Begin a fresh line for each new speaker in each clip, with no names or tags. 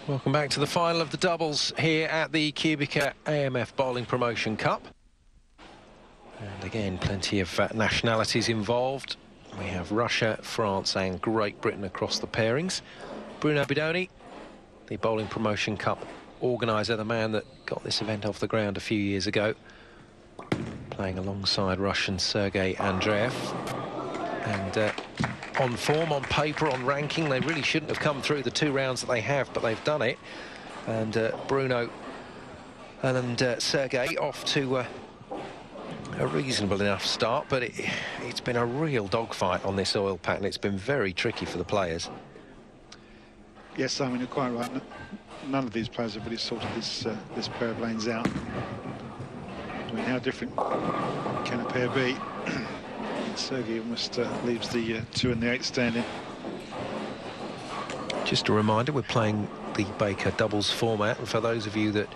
Welcome back to the final of the doubles here at the QubicaAMF Bowling Promotion Cup. And again, plenty of nationalities involved. We have Russia, France and Great Britain across the pairings. Bruno Bidone, the Bowling Promotion Cup organiser, the man that got this event off the ground a few years ago, playing alongside Russian Sergei Andreev. And on form, on paper, on ranking, they really shouldn't have come through the 2 rounds that they have, but they've done it. And Bruno and Sergei off to a reasonable enough start, but it's been a real dogfight on this oil pattern. It's been very tricky for the players.
Yes, Simon, you're quite right. None of these players have really sorted this pair of lanes out. I mean, how different can a pair be? Sergei almost leaves the 2 and the 8 standing. Just a reminder, we're playing the Baker doubles format, and for those of you that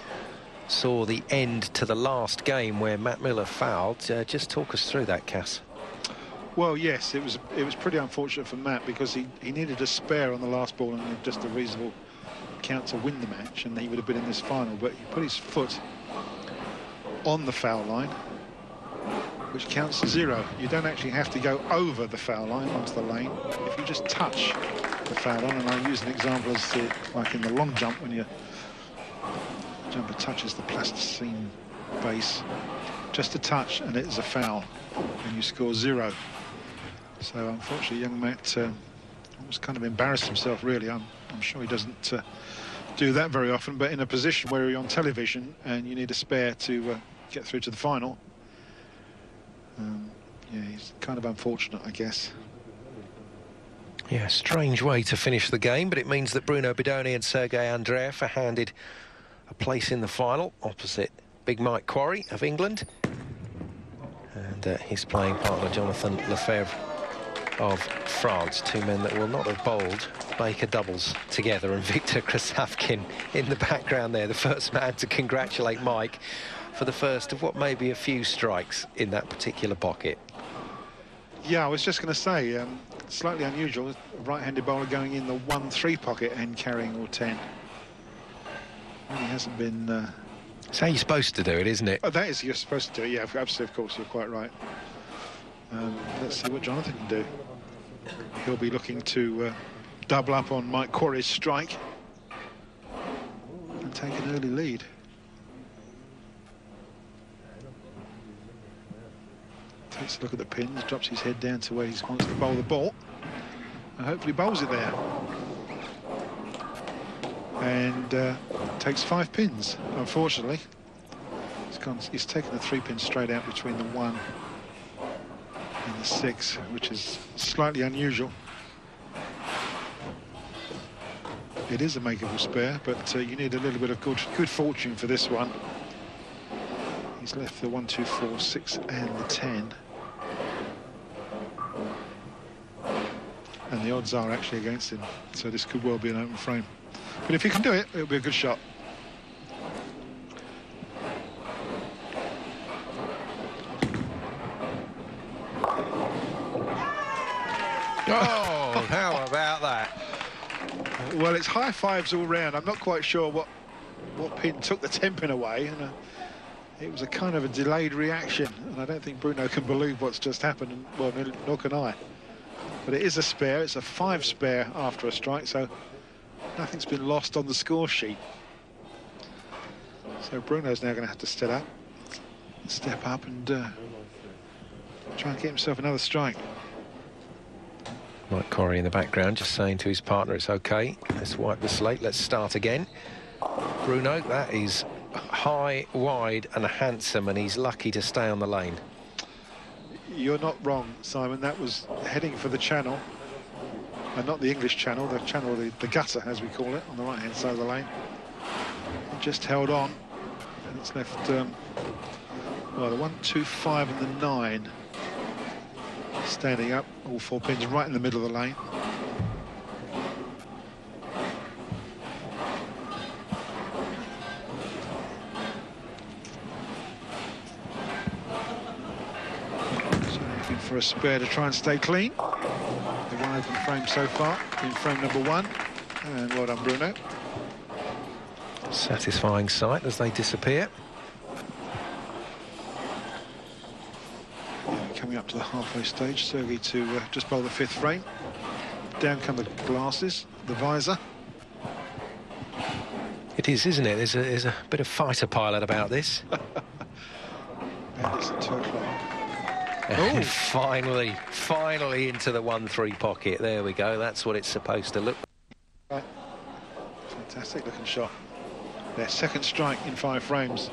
saw the end to the last game where Matt Miller fouled, just talk us through that, Cass.
Well, yes, it was pretty unfortunate for Matt, because he needed a spare on the last ball and just a reasonable count to win the match, and he would have been in this final, but he put his foot on the foul line, which counts as 0. You don't actually have to go over the foul line onto the lane. If you just touch the foul line, and I use an example as like in the long jump, when your jumper touches the plasticine base, just a touch and it is a foul, and you score 0. So unfortunately, young Matt almost kind of embarrassed himself, really. I'm sure he doesn't do that very often, but in a position where you're on television and you need a spare to get through to the final, yeah, he's kind of unfortunate, I guess.
Yeah, strange way to finish the game, but it means that Bruno Bidone and Sergei Andreev are handed a place in the final opposite Big Mike Quarry of England and his playing partner Jonathan Lefebvre of France. 2 men that will not have bowled Baker doubles together, and Victor Krasavkin in the background there, the first man to congratulate Mike for the first of what may be a few strikes in that particular pocket.
Yeah, I was just going to say, slightly unusual, right-handed bowler going in the 1-3 pocket and carrying all 10. Really hasn't been...
It's how you're supposed to do it, isn't it?
Oh, that is, you're supposed to do it, yeah, absolutely, of course, you're quite right. Let's see what Jonathan can do. He'll be looking to double up on Mike Quarry's strike and take an early lead. Takes a look at the pins, drops his head down to where he wants to bowl the ball, and hopefully bowls it there. And takes 5 pins, unfortunately. He's taken the 3 pins straight out between the 1 and the 6, which is slightly unusual. It is a makeable spare, but you need a little bit of good fortune for this one. He's left the 1, 2, 4, 6 and the 10. And the odds are actually against him, so this could well be an open frame. But if he can do it, it'll be a good shot.
Oh, how about that?
Well, it's high fives all round. I'm not quite sure what pin took the 10 pin away, and it was a kind of a delayed reaction, and I don't think Bruno can believe what's just happened, and, well, nor can I. But it is a spare. It's a 5 spare after a strike, so nothing's been lost on the score sheet. So Bruno's now going to have to step up and try and get himself another strike.
Mike Quarry in the background just saying to his partner, it's okay, let's wipe the slate, let's start again. Bruno, that is high, wide and handsome, and he's lucky to stay on the lane.
You're not wrong, Simon. That was heading for the channel, and not the English channel, the gutter, as we call it, on the right-hand side of the lane. It just held on, and it's left, well, the 1, 2, 5 and the 9 standing up, all 4 pins right in the middle of the lane. For a spare to try and stay clean. The 1 open frame so far in frame number 1, and well done, Bruno.
Satisfying sight as they disappear.
Yeah, coming up to the halfway stage, Sergei to just bowl the 5th frame. Down come the glasses, the visor.
It is, isn't it? There's a bit of fighter pilot about this.
Bandits at 2 o'clock.
And finally into the 1-3 pocket. There we go. That's what it's supposed to look
like. Fantastic looking shot. Their 2nd strike in 5 frames.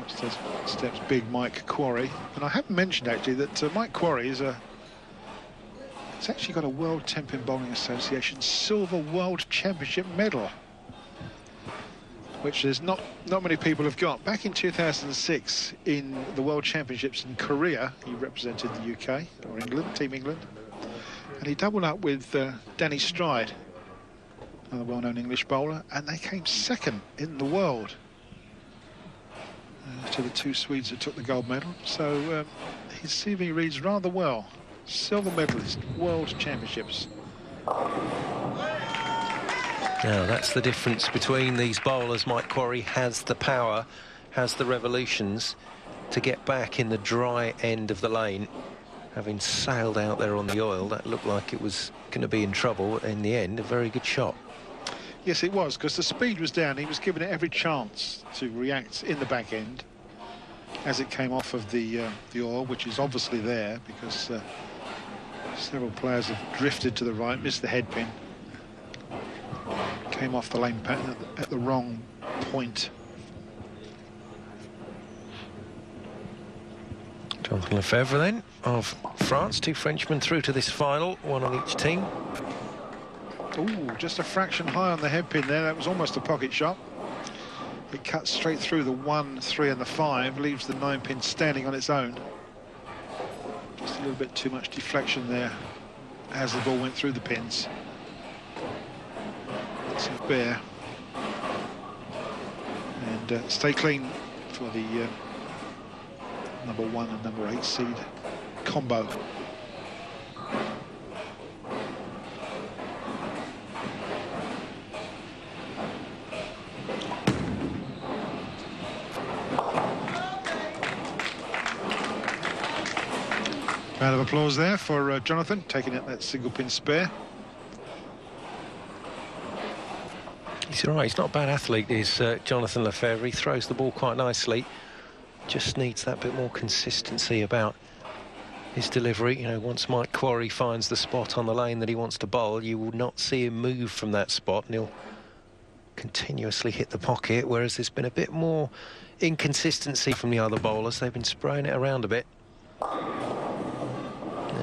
Upstairs steps big Mike Quarry. And I haven't mentioned actually that Mike Quarry is he's actually got a World Tenpin Bowling Association Silver World Championship medal, which there's not many people have got. Back in 2006 in the World Championships in Korea, he represented the UK, or England, Team England, and he doubled up with Danny Stride, another well-known English bowler, and they came 2nd in the world to the 2 Swedes that took the gold medal. So his CV reads rather well. Silver medalist, World Championships.
Now, that's the difference between these bowlers. Mike Quarry has the power, has the revolutions to get back in the dry end of the lane. Having sailed out there on the oil, that looked like it was going to be in trouble. In the end, a very good shot.
Yes, it was, because the speed was down. He was given it every chance to react in the back end as it came off of the oil, which is obviously there because several players have drifted to the right, missed the headpin, came off the lane pattern at the wrong point.
Jonathan Lefebvre then of France, 2 Frenchmen through to this final, 1 on each team.
Ooh, just a fraction high on the headpin there. That was almost a pocket shot. It cuts straight through the 1, 3 and the 5, leaves the 9 pin standing on its own. Just a little bit too much deflection there as the ball went through the pins. It's a bear. And stay clean for the number 1 and number 8 seed combo. Round of applause there for Jonathan, taking out that single pin spare.
He's all right. He's not a bad athlete, is Jonathan Lefebvre. He throws the ball quite nicely. Just needs that bit more consistency about his delivery. You know, once Mike Quarry finds the spot on the lane that he wants to bowl, you will not see him move from that spot, and he'll continuously hit the pocket, whereas there's been a bit more inconsistency from the other bowlers. They've been spraying it around a bit.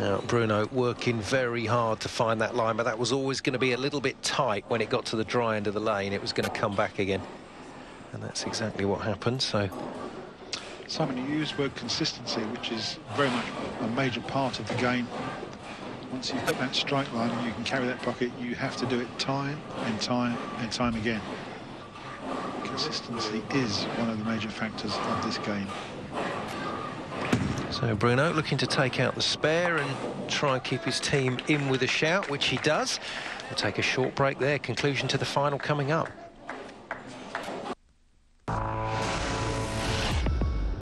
Now, Bruno working very hard to find that line, but that was always going to be a little bit tight when it got to the dry end of the lane. It was going to come back again. And that's exactly what happened, so...
Simon, you used the word consistency, which is very much a major part of the game. Once you've got that strike line and you can carry that pocket, you have to do it time and time and time again. Consistency is one of the major factors of this game.
So Bruno looking to take out the spare and try and keep his team in with a shout, which he does. We'll take a short break there. Conclusion to the final coming up.